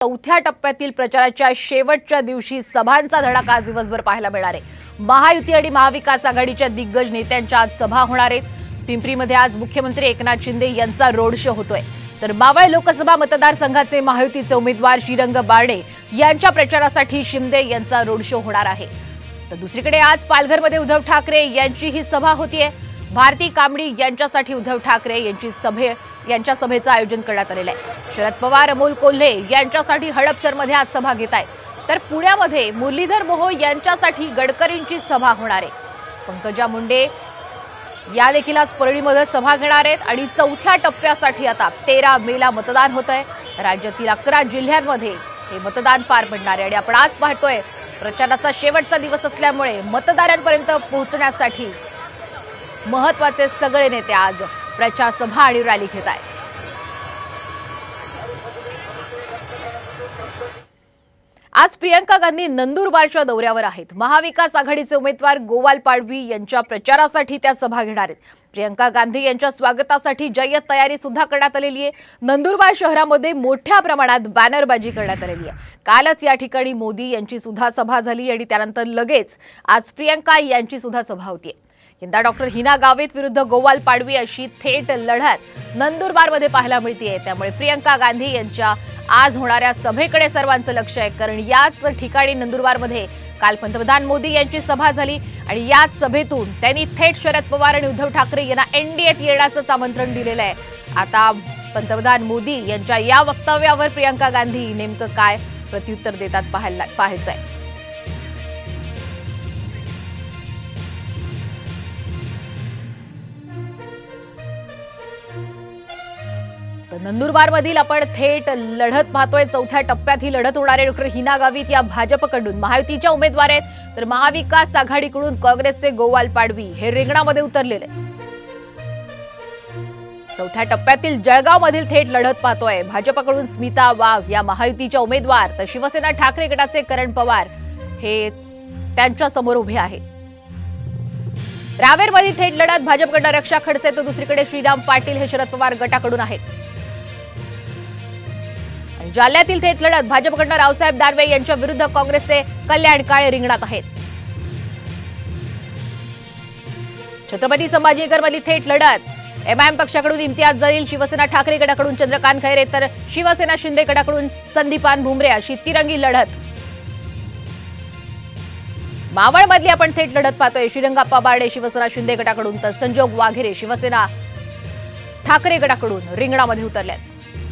चौथ्या टप्प्यातील प्रचाराच्या शेवटच्या दिवशी सभांचा धडाका आज दिवसभर पाहायला मिळणार आहे। महायुती आणि महाविकास आघाडीच्या दिग्गज नेत्यांच्या आज सभा होणार आहेत। पिंपरीमध्ये आज मुख्यमंत्री एकनाथ शिंदे यांचा रोड शो होतोय, तर मावळ लोकसभा मतदारसंघाचे महायुतीचे उमेदवार श्रीरंग बारणे यांच्या प्रचारासाठी शिंदे यांचा रोड शो होणार आहे। तर दुसरीकडे आज पालघरमध्ये उद्धव ठाकरे यांची ही सभा होतीये। भारती कांबडी यांच्यासाठी उद्धव ठाकरे यांच्या सभेचं आयोजन करण्यात आलेलं आहे। शरद पवार अमोल कोल्हे यांच्यासाठी हडपसरमध्ये आज सभा घेत आहेत, तर पुण्यामध्ये मुरलीधर मोहोळ यांच्यासाठी गडकरींची सभा होणार आहे। पंकजा मुंडे या देखील आज परळीमध्ये सभा घेणार आहेत आणि चौथ्या टप्प्यासाठी आता 13 मेला मतदान होत आहे। राज्यातील 11 जिल्ह्यांमध्ये हे मतदान पार पडणार आहे आणि आपण आज पाहतोय प्रचाराचा शेवटचा दिवस असल्यामुळे मतदारांपर्यंत पोहोचण्यासाठी महत्त्वाचे सगळे नेते आज प्रचार सभा आणि रॅली घेत आहेत। आज प्रियंका गांधी नंदुरबारच्या दौऱ्यावर आहेत। महाविकास आघाडीचे उमेदवार गोवाल पाडवी यांच्या प्रचारासाठी त्या सभा घेणार आहेत। प्रियंका गांधी यांच्या स्वागतासाठी जय्यत तयारी सुद्धा करण्यात आलेली आहे। नंदुरबार शहरामध्ये मोठ्या प्रमाणात बॅनरबाजी करण्यात आलेली आहे। कालच या ठिकाणी मोदी यांची सुद्धा सभा झाली आणि त्यानंतर लगेच आज प्रियंका यांची सुद्धा सभा होतीये। यंदा डॉक्टर हिना गावित विरुद्ध गोवाल पाडवी अशी थेट लढत नंदुरबारमध्ये पाहायला मिळतेय, त्यामुळे प्रियंका गांधी यांच्या आज होणाऱ्या सभेकडे सर्वांचं लक्ष आहे। कारण याच ठिकाणी नंदुरबारमध्ये काल पंतप्रधान मोदी यांची सभा झाली आणि याच सभेतून त्यांनी थेट शरद पवार आणि उद्धव ठाकरे यांना एनडीएत येण्याचं आमंत्रण दिलेलं आहे। आता पंतप्रधान मोदी यांच्या या वक्तव्यावर प्रियंका गांधी नेमकं काय प्रत्युत्तर देतात पाहायचं आहे। नंदुरबारमधील आपण थेट लढत पाहतोय। चौथ्या टप्प्यात ही लढत होणार आहे। डॉक्टर हिना गावित या भाजपकडून महायुतीच्या उमेदवार आहेत, तर महाविकास आघाडीकडून काँग्रेसचे गोवाल पाडवी हे रिंगणामध्ये उतरलेले। चौथ्या टप्प्यातील जळगावमधील थेट लढत पाहतोय। भाजपकडून स्मिता वाघ या महायुतीच्या उमेदवार, तर शिवसेना ठाकरे गटाचे करण पवार हे त्यांच्या समोर उभे आहेत। रावेरमधील थेट लढत भाजपकडून रक्षा खडसे, तर दुसरीकडे श्रीराम पाटील हे शरद पवार गटाकडून आहेत। जालन्यातील थेट लढत भाजपकडून रावसाहेब दानवे यांच्या विरुद्ध काँग्रेसचे कल्याण काळे रिंगणात आहेत। छत्रपती संभाजीनगरमधील थेट लढत एमआयएम पक्षाकडून इम्तियाज जलील, शिवसेना ठाकरे गटाकडून चंद्रकांत खैरे, तर शिवसेना शिंदे गटाकडून संदीपान भुमरे अशी तिरंगी लढत। मावळमधली आपण थेट लढत पाहतोय। श्रीरंगाप्पा बारणे शिवसेना शिंदे गटाकडून, तर संजोग वाघेरे शिवसेना ठाकरे गटाकडून रिंगणामध्ये उतरलेत।